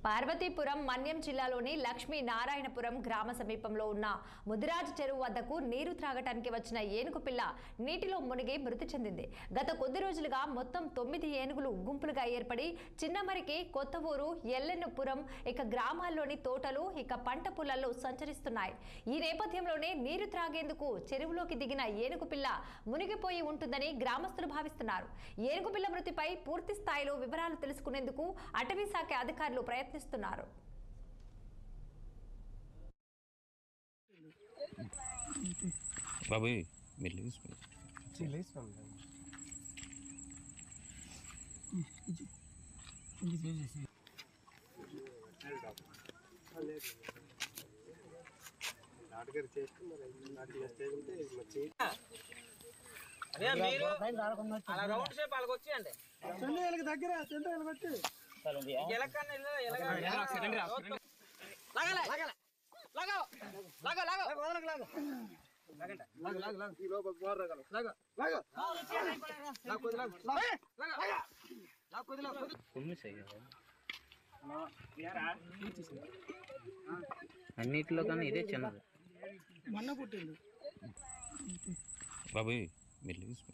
పార్వతీపురం మన్యం జిల్లాలోని లక్ష్మీనారాయణపురం గ్రామ సమీపంలో ఉన్న ముదిరాజ్ చెరువు వద్దకు నీరు త్రాగటానికి వచ్చిన ఏనుగు పిల్ల నీటిలో మునిగి మృతి చెందింది. గత కొద్ది రోజులుగా మొత్తం 9 ఏనుగులు గుంపులుగా ఏర్పడి చిన్నమరికి, కొత్త ఊరు, ఎల్లెన్నపురం ఇక గ్రామాల్లోని తోటలు ఇక పంట పొలాల్లో సంచరిస్తున్నాయి. ఈ నేపథ్యంలోనే నీరు త్రాగేందుకు చెరువులోకి దిగిన ఏనుగు పిల్ల మునిగిపోయి ఉంటుందని గ్రామస్తులు భావిస్తున్నారు. ఏనుగు పిల్ల మృతిపై పూర్తి స్థాయిలో వివరాలు తెలుసుకునేందుకు అటవీ శాఖ అధికారులు ప్రయత్నిస్తున్నారు. బాబాయ్ మెల్లిస్ చిల్లేస్ నాటగారు చేస్తున్నారు. దగ్గర అన్నిటిలో కన్నా ఇదే చిన్నది. మొన్న పుట్టింది బాబాయ్ మెల్లిస్